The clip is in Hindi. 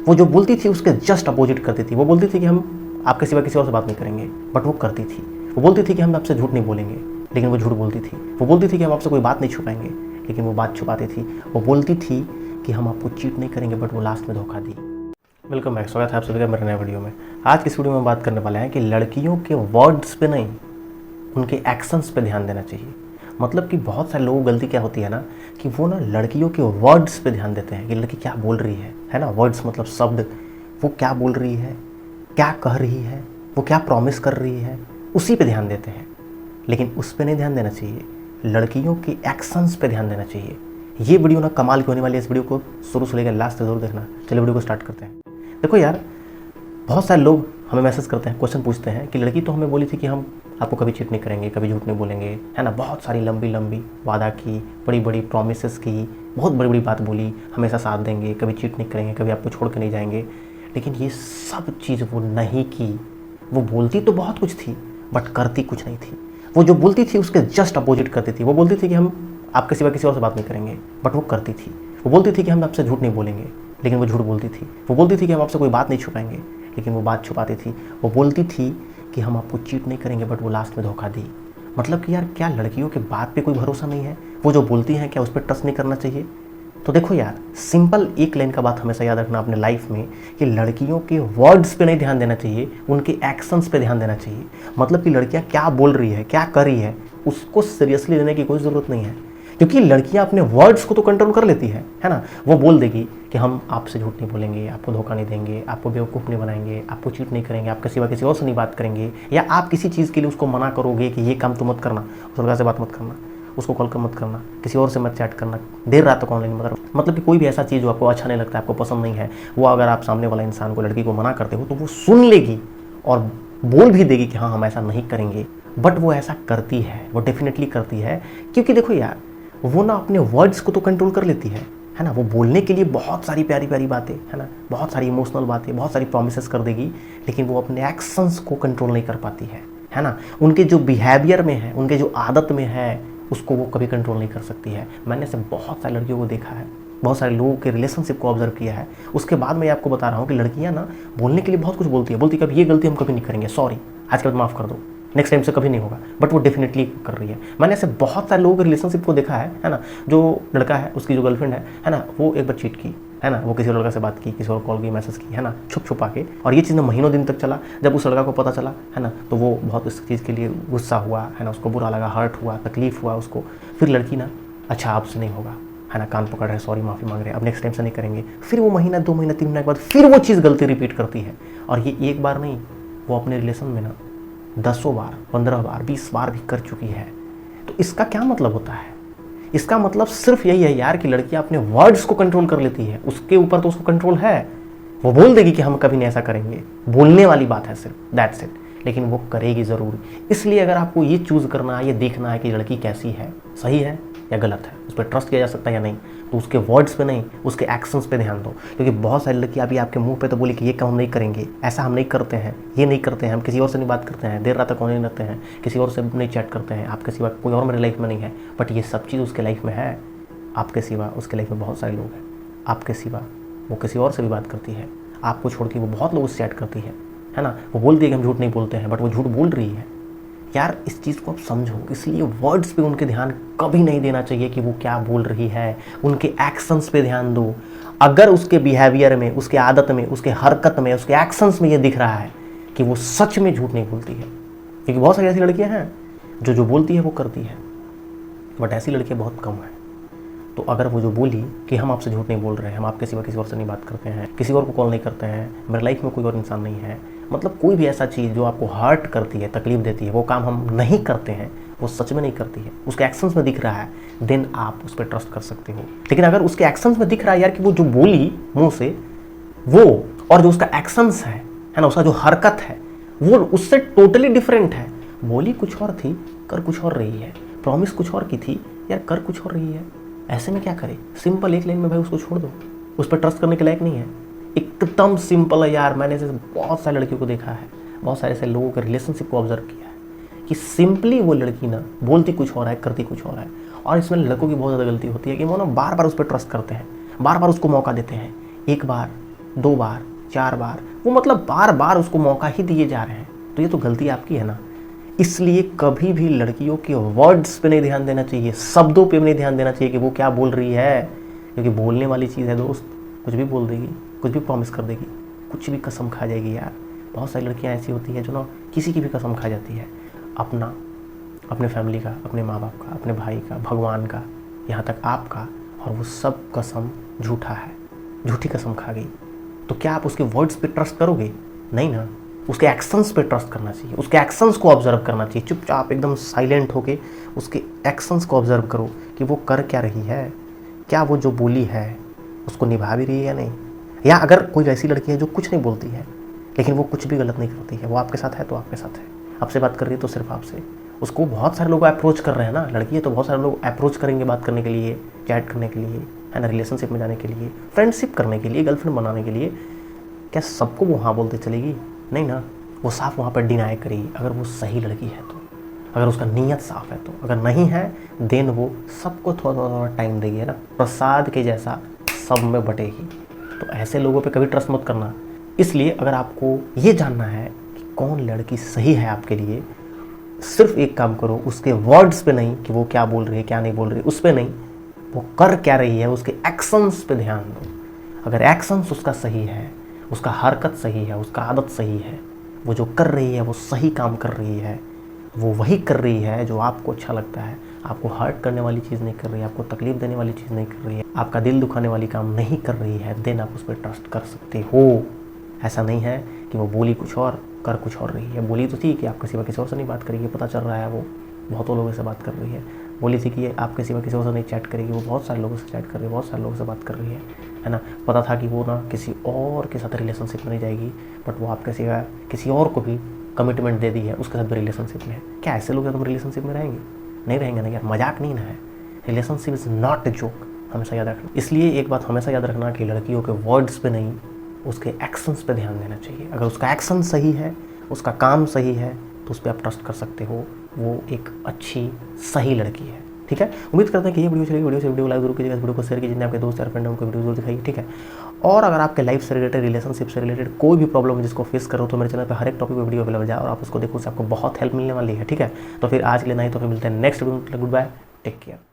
वो जो बोलती थी उसके जस्ट अपोजिट करती थी। वो बोलती थी कि हम आपके सिवा किसी और से बात नहीं करेंगे, बट वो करती थी। वो बोलती थी कि हम आपसे झूठ नहीं बोलेंगे, लेकिन वो झूठ बोलती थी। वो बोलती थी कि हम आपसे कोई बात नहीं छुपाएंगे, लेकिन वो बात छुपाती थी। वो बोलती थी कि हम आपको चीट नहीं करेंगे, बट वो लास्ट में धोखा दी। वेलकम बैक, स्वागत है आप सभी का मेरे नए वीडियो में। आज की इस वीडियो में बात करने वाले हैं कि लड़कियों के वर्ड्स पे नहीं, उनके एक्शंस पे ध्यान देना चाहिए। मतलब कि बहुत सारे लोगों की गलती क्या होती है ना, कि वो ना लड़कियों के वर्ड्स पे ध्यान देते हैं कि लड़की क्या बोल रही है ना। वर्ड्स मतलब शब्द, वो क्या बोल रही है, क्या कह रही है, वो क्या प्रॉमिस कर रही है, उसी पे ध्यान देते हैं। लेकिन उस पे नहीं ध्यान देना चाहिए, लड़कियों के एक्शंस पे ध्यान देना चाहिए। ये वीडियो ना कमाल की होने वाली है। इस वीडियो को शुरू से लेकर लास्ट तक जरूर देखना। चलिए वीडियो को स्टार्ट करते हैं। देखो यार, बहुत सारे लोग हमें मैसेज करते हैं, क्वेश्चन पूछते हैं कि लड़की तो हमें बोली थी कि हम आपको कभी चीट नहीं करेंगे, कभी झूठ नहीं बोलेंगे, है ना। बहुत सारी लंबी लंबी वादा की, बड़ी बड़ी प्रॉमिसेस की, बहुत बड़ी बड़ी बात बोली, हमेशा साथ देंगे, कभी चीट नहीं करेंगे, कभी आपको छोड़ के नहीं जाएंगे। लेकिन ये सब चीज़ वो नहीं की। वो बोलती तो बहुत कुछ थी, बट करती कुछ नहीं थी। वो जो बोलती थी उसके जस्ट अपोजिट करती थी। वो बोलती थी कि हम आपके सिवा किसी और से बात नहीं करेंगे, बट वो करती थी। वो बोलती थी कि हम आपसे झूठ नहीं बोलेंगे, लेकिन वो झूठ बोलती थी। वो बोलती थी कि हम आपसे कोई बात नहीं छुपाएंगे, लेकिन वो बात छुपाती थी। वो बोलती थी कि हम आपको चीट नहीं करेंगे, बट वो लास्ट में धोखा दी। मतलब कि यार, क्या लड़कियों के बात पे कोई भरोसा नहीं है? वो जो बोलती हैं क्या उस पर ट्रस्ट नहीं करना चाहिए? तो देखो यार, सिंपल एक लाइन का बात हमेशा याद रखना अपने लाइफ में, कि लड़कियों के वर्ड्स पे नहीं ध्यान देना चाहिए, उनके एक्शंस पे ध्यान देना चाहिए। मतलब कि लड़कियां क्या बोल रही है, क्या कर रही है, उसको सीरियसली लेने की कोई ज़रूरत नहीं है। क्योंकि लड़कियां अपने वर्ड्स को तो कंट्रोल कर लेती है ना। वो बोल देगी कि हम आपसे झूठ नहीं बोलेंगे, आपको धोखा नहीं देंगे, आपको बेवकूफ़ नहीं बनाएंगे, आपको चीट नहीं करेंगे, आपके सिवा किसी और से नहीं बात करेंगे, या आप किसी चीज़ के लिए उसको मना करोगे कि ये काम तो मत करना, उस लड़का से बात मत करना, उसको कॉल कर मत करना, किसी और से मत चैट करना, देर रात तक ऑनलाइन मत करना। मतलब कि कोई भी ऐसा चीज़ जो आपको अच्छा नहीं लगता, आपको पसंद नहीं है, वो अगर आप सामने वाला इंसान को, लड़की को मना करते हो, तो वो सुन लेगी और बोल भी देगी कि हाँ हम ऐसा नहीं करेंगे। बट वो ऐसा करती है, वो डेफिनेटली करती है। क्योंकि देखो यार, वो ना अपने वर्ड्स को तो कंट्रोल कर लेती है ना। वो बोलने के लिए बहुत सारी प्यारी प्यारी बातें, है ना, बहुत सारी इमोशनल बातें, बहुत सारी प्रॉमिसेस कर देगी, लेकिन वो अपने एक्शंस को कंट्रोल नहीं कर पाती है ना। उनके जो बिहेवियर में है, उनके जो आदत में है, उसको वो कभी कंट्रोल नहीं कर सकती है। मैंने ऐसे बहुत सारी लड़कियों को देखा है, बहुत सारे लोगों के रिलेशनशिप को ऑब्जर्व किया है। उसके बाद मैं आपको बता रहा हूँ कि लड़कियाँ ना बोलने के लिए बहुत कुछ बोलती है। बोलती कभी ये गलती हम कभी नहीं करेंगे, सॉरी आज के बाद माफ़ कर दो, नेक्स्ट टाइम से कभी नहीं होगा, बट वो डेफिनेटली कर रही है। मैंने ऐसे बहुत सारे लोगों के रिलेशनशिप को देखा है ना। जो लड़का है, उसकी जो गर्लफ्रेंड है ना, वो एक बार चीट की, है ना, वो किसी और लड़का से बात की, किसी और कॉल की, मैसेज की, है ना, छुप छुपा के। और ये चीज़ ना महीनों दिन तक चला। जब उस लड़का को पता चला, है ना, तो वो बहुत इस चीज़ के लिए गुस्सा हुआ, है ना, उसको बुरा लगा, हर्ट हुआ, तकलीफ हुआ उसको। फिर लड़की ना, अच्छा आपसे नहीं होगा, है ना, कान पकड़ रहे हैं, सॉरी माफ़ी मांग रहे हैं, अब नेक्स्ट टाइम से नहीं करेंगे। फिर वो महीना, 2 महीना, 3 महीने के बाद फिर वो चीज़ गलती रिपीट करती है। और ये एक बार नहीं, वो अपने रिलेशन में ना 10 बार, 15 बार, 20 बार भी कर चुकी है। तो इसका क्या मतलब होता है? इसका मतलब सिर्फ यही है यार कि लड़कियां अपने वर्ड्स को कंट्रोल कर लेती है। उसके ऊपर तो उसको कंट्रोल है। वो बोल देगी कि हम कभी नहीं ऐसा करेंगे, बोलने वाली बात है सिर्फ, दैट्स इट। लेकिन वो करेगी ज़रूर। इसलिए अगर आपको ये चूज़ करना है, ये देखना है कि लड़की कैसी है, सही है या गलत है, उस पर ट्रस्ट किया जा सकता है या नहीं, तो उसके वर्ड्स पे नहीं, उसके एक्शंस पे ध्यान दो। क्योंकि बहुत सारी लड़की अभी आपके मुंह पे तो बोली कि ये काम हम नहीं करेंगे, ऐसा हम नहीं करते हैं, ये नहीं करते हैं, हम किसी और से नहीं बात करते हैं, देर रात तक ऑनलाइन रहते हैं, किसी और से नहीं चैट करते हैं, आपके सिवा कोई और मेरी लाइफ में नहीं है। बट ये सब चीज़ उसके लाइफ में है। आपके सिवा उसके लाइफ में बहुत सारे लोग हैं। आपके सिवा वो किसी और से भी बात करती है, आपको छोड़ के वो बहुत लोगों से चैट करती है ना। वो बोलती है कि हम झूठ नहीं बोलते हैं, बट वो झूठ बोल रही है। यार इस चीज़ को आप समझो। इसलिए वर्ड्स पे उनके ध्यान कभी नहीं देना चाहिए कि वो क्या बोल रही है, उनके एक्शंस पे ध्यान दो। अगर उसके बिहेवियर में, उसके आदत में, उसके हरकत में, उसके एक्शंस में ये दिख रहा है कि वो सच में झूठ नहीं बोलती है, क्योंकि बहुत सारी ऐसी लड़कियां हैं जो बोलती है वो करती है, बट ऐसी लड़कियां बहुत कम हैं। तो अगर वो जो बोली कि हम आपसे झूठ नहीं बोल रहे हैं, हम आपके सिवा किसी और से नहीं बात करते हैं, किसी और को कॉल नहीं करते हैं, मेरे लाइफ में कोई और इंसान नहीं है, मतलब कोई भी ऐसा चीज़ जो आपको हर्ट करती है, तकलीफ देती है, वो काम हम नहीं करते हैं, वो सच में नहीं करती है, उसके एक्शंस में दिख रहा है, देन आप उस पर ट्रस्ट कर सकते हो। लेकिन अगर उसके एक्शंस में दिख रहा है यार कि वो जो बोली मुंह से, वो और जो उसका एक्शंस है ना, उसका जो हरकत है, वो उससे टोटली डिफरेंट है। बोली कुछ और थी, कर कुछ और रही है, प्रॉमिस कुछ और की थी, यार कर कुछ और रही है। ऐसे में क्या करे? सिंपल एक लाइन में भाई उसको छोड़ दो, उस पर ट्रस्ट करने के लायक नहीं है। एकदम सिंपल है यार। मैंने ऐसे बहुत सारे लड़कियों को देखा है, बहुत सारे ऐसे लोगों के रिलेशनशिप को ऑब्जर्व किया है कि सिंपली वो लड़की ना बोलती कुछ और है, करती कुछ और है। और इसमें लड़कों की बहुत ज़्यादा गलती होती है कि वो ना बार बार उस पर ट्रस्ट करते हैं, बार बार उसको मौका देते हैं। एक बार 2 बार 4 बार, वो मतलब बार बार उसको मौका ही दिए जा रहे हैं, तो ये तो गलती आपकी है ना। इसलिए कभी भी लड़कियों के वर्ड्स पे नहीं ध्यान देना चाहिए, शब्दों पे नहीं ध्यान देना चाहिए कि वो क्या बोल रही है, क्योंकि बोलने वाली चीज़ है दोस्त, कुछ भी बोल देगी, कुछ भी प्रॉमिस कर देगी, कुछ भी कसम खा जाएगी यार। बहुत सारी लड़कियां ऐसी होती है जो ना किसी की भी कसम खा जाती है, अपना, अपने फैमिली का, अपने माँ बाप का, अपने भाई का, भगवान का, यहाँ तक आपका, और वो सब कसम झूठा है, झूठी कसम खा गई। तो क्या आप उसके वर्ड्स पे ट्रस्ट करोगे? नहीं ना, उसके एक्शंस पे ट्रस्ट करना चाहिए, उसके एक्शंस को ऑब्जर्व करना चाहिए। चुपचाप एकदम साइलेंट होके उसके एक्शंस को ऑब्जर्व करो कि वो कर क्या रही है, क्या वो जो बोली है उसको निभा भी रही है या नहीं। या अगर कोई ऐसी लड़की है जो कुछ नहीं बोलती है लेकिन वो कुछ भी गलत नहीं करती है, वो आपके साथ है तो आपके साथ है, आपसे बात कर रही है तो सिर्फ आपसे, उसको बहुत सारे लोग अप्रोच कर रहे हैं ना, लड़की है तो बहुत सारे लोग अप्रोच करेंगे बात करने के लिए, चैट करने के लिए, है ना, रिलेशनशिप में जाने के लिए, फ्रेंडशिप करने के लिए, गर्लफ्रेंड बनाने के लिए। क्या सबको वो हाँ बोलते चलेगी? नहीं ना, वो साफ वहाँ पर डिनाई करेगी अगर वो सही लड़की है तो, अगर उसका नीयत साफ है तो। अगर नहीं है देन वो सबको थोड़ा थोड़ा टाइम देगी, है ना, प्रसाद के जैसा सब में बटेगी। तो ऐसे लोगों पे कभी ट्रस्ट मत करना। इसलिए अगर आपको ये जानना है कि कौन लड़की सही है आपके लिए, सिर्फ एक काम करो, उसके वर्ड्स पे नहीं कि वो क्या बोल रही है क्या नहीं बोल रही है, उस पे नहीं, वो कर क्या रही है उसके एक्शंस पे ध्यान दो। अगर एक्शंस उसका सही है, उसका हरकत सही है, उसका आदत सही है, वो जो कर रही है वो सही काम कर रही है, वो वही कर रही है जो आपको अच्छा लगता है, आपको हर्ट करने वाली चीज़ नहीं कर रही है, आपको तकलीफ देने वाली चीज़ नहीं कर रही है, आपका दिल दुखाने वाली काम नहीं कर रही है, देन आप उस पर ट्रस्ट कर सकते हो। ऐसा नहीं है कि वो बोली कुछ और कर कुछ और रही है। बोली तो थी कि आपके सिवा किसी और से नहीं बात करेगी, पता चल रहा है वो बहुतों लोगों से बात कर रही है। बोली थी कि आपके सिवा किसी और से नहीं चैट करेगी, वो बहुत सारे लोगों से चैट कर रही है, बहुत सारे लोगों से बात कर रही है ना। पता था कि वो ना किसी और के साथ रिलेशनशिप में नहीं जाएगी, बट वो आपके सिवा किसी और को भी कमिटमेंट दे दी है, उसके साथ भी रिलेशनशिप में है। क्या ऐसे लोग तुम रिलेशनशिप में रहेंगे? नहीं रहेंगे ना यार, मजाक नहीं ना है। Relationship is not a joke, हमेशा याद रखना। इसलिए एक बात हमेशा याद रखना कि लड़कियों के वर्ड्स पे नहीं, उसके एक्शंस पे ध्यान देना चाहिए। अगर उसका एक्शन सही है, उसका काम सही है, तो उस पर आप ट्रस्ट कर सकते हो, वो एक अच्छी सही लड़की है। ठीक है, उम्मीद करते हैं कि ये वीडियो चलेगी। वीडियो लाइक जरूर कीजिएगा, इस वीडियो को शेयर कीजिए, आपके दोस्त यार फ्रेंड उनको वीडियो जरूर दिखाइए। ठीक है, और अगर आपके लाइफ से रिलेटेड, रिलेशनशिप से रिलेटेड कोई भी प्रॉब्लम है जिसको फेस करो, तो मेरे चैनल पर हर एक टॉपिक पर वीडियो अवेलेबल है और आप उसको देखो, उससे आपको बहुत हेल्प मिलने वाली है। ठीक है, तो फिर आज के लिए नहीं, तो फिर मिलते हैं नेक्स्ट वीडियो में। Good bye, take care.